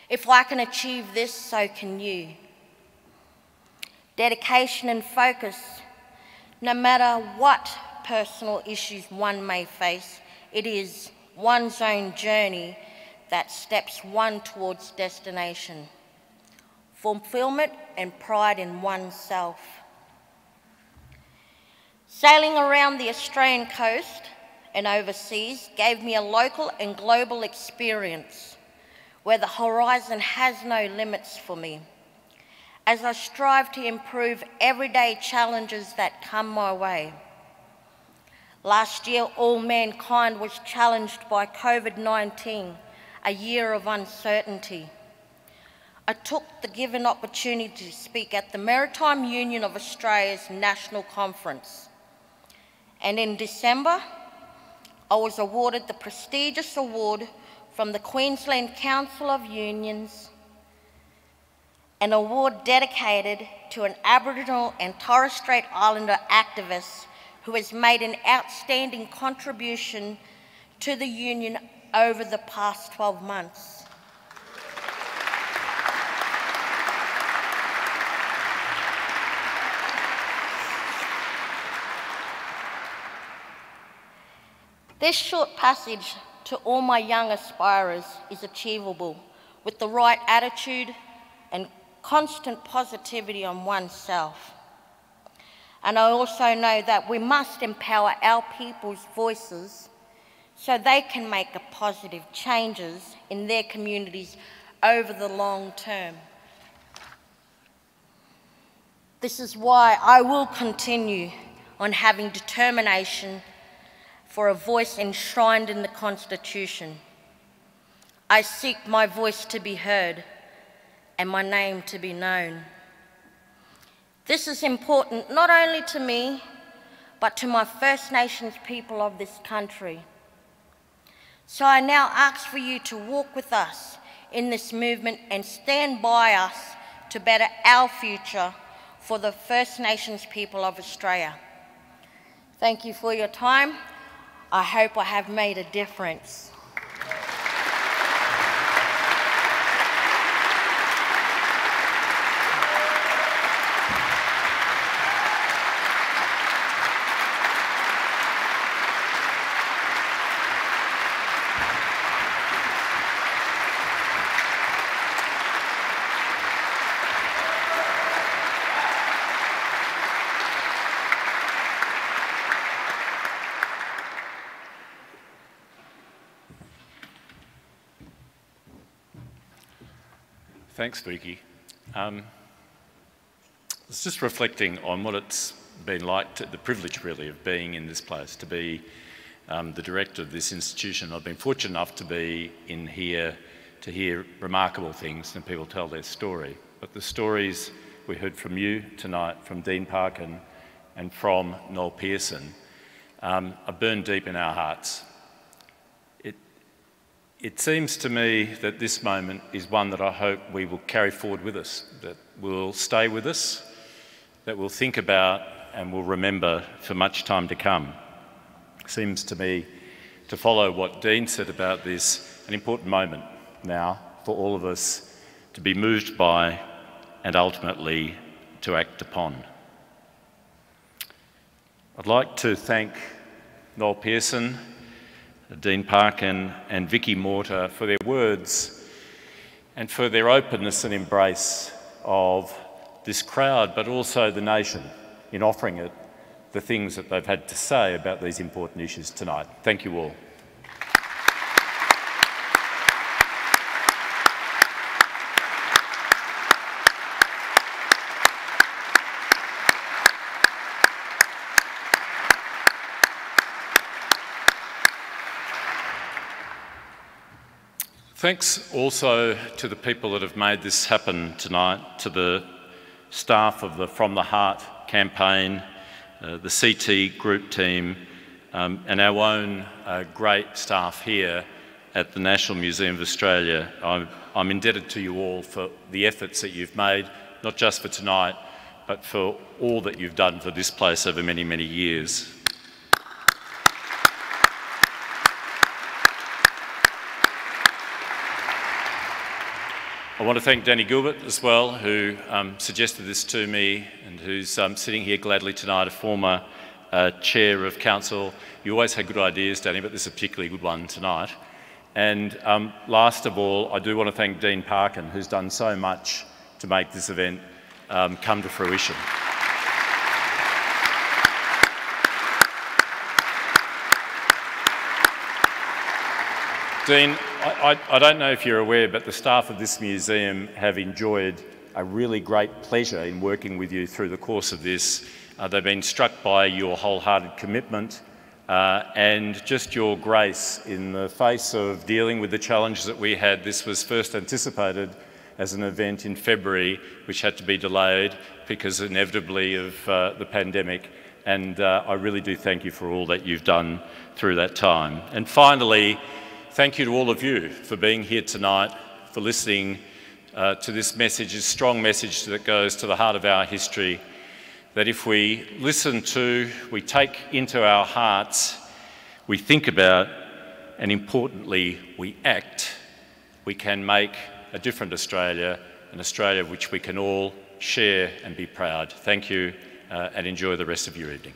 E: If I can achieve this, so can you. Dedication and focus, no matter what personal issues one may face, it is one's own journey that steps one towards destination. Fulfillment and pride in oneself. Sailing around the Australian coast and overseas gave me a local and global experience where the horizon has no limits for me, as I strive to improve everyday challenges that come my way. Last year, all mankind was challenged by COVID-19, a year of uncertainty. I took the given opportunity to speak at the Maritime Union of Australia's National Conference. And in December, I was awarded the prestigious award from the Queensland Council of Unions, an award dedicated to an Aboriginal and Torres Strait Islander activist who has made an outstanding contribution to the union over the past 12 months. This short passage to all my young aspirers is achievable with the right attitude and constant positivity on oneself. And I also know that we must empower our people's voices so they can make a positive changes in their communities over the long term. This is why I will continue on having determination for a voice enshrined in the Constitution. I seek my voice to be heard and my name to be known. This is important not only to me, but to my First Nations people of this country. So I now ask for you to walk with us in this movement and stand by us to better our future for the First Nations people of Australia. Thank you for your time. I hope I have made a difference.
A: Thanks, Vicki. I was just reflecting on what it's been like, the privilege really of being in this place, to be the director of this institution. I've been fortunate enough to be in here to hear remarkable things and people tell their story. But the stories we heard from you tonight, from Dean Parkin and from Noel Pearson, are burned deep in our hearts. It seems to me that this moment is one that I hope we will carry forward with us, that will stay with us, that we'll think about and will remember for much time to come. It seems to me, to follow what Dean said about this, an important moment now for all of us to be moved by and ultimately to act upon. I'd like to thank Noel Pearson, Dean Parkin and Vicki Morta for their words and for their openness and embrace of this crowd, but also the nation, in offering it the things that they've had to say about these important issues tonight. Thank you all. Thanks also to the people that have made this happen tonight, to the staff of the From the Heart campaign, the CT group team, and our own great staff here at the National Museum of Australia. I'm indebted to you all for the efforts that you've made, not just for tonight, but for all that you've done for this place over many, many years. I want to thank Danny Gilbert as well, who suggested this to me and who's sitting here gladly tonight, a former chair of council. You always had good ideas, Danny, but this is a particularly good one tonight. And last of all, I do want to thank Dean Parkin, who's done so much to make this event come to fruition. Dean, I don't know if you're aware, but the staff of this museum have enjoyed a really great pleasure in working with you through the course of this. They've been struck by your wholehearted commitment and just your grace in the face of dealing with the challenges that we had. This was first anticipated as an event in February, which had to be delayed because inevitably of the pandemic. And I really do thank you for all that you've done through that time. And finally, thank you to all of you for being here tonight, for listening to this message, this strong message that goes to the heart of our history, that if we listen to, we take into our hearts, we think about, and importantly, we act, we can make a different Australia, an Australia which we can all share and be proud. Thank you and enjoy the rest of your evening.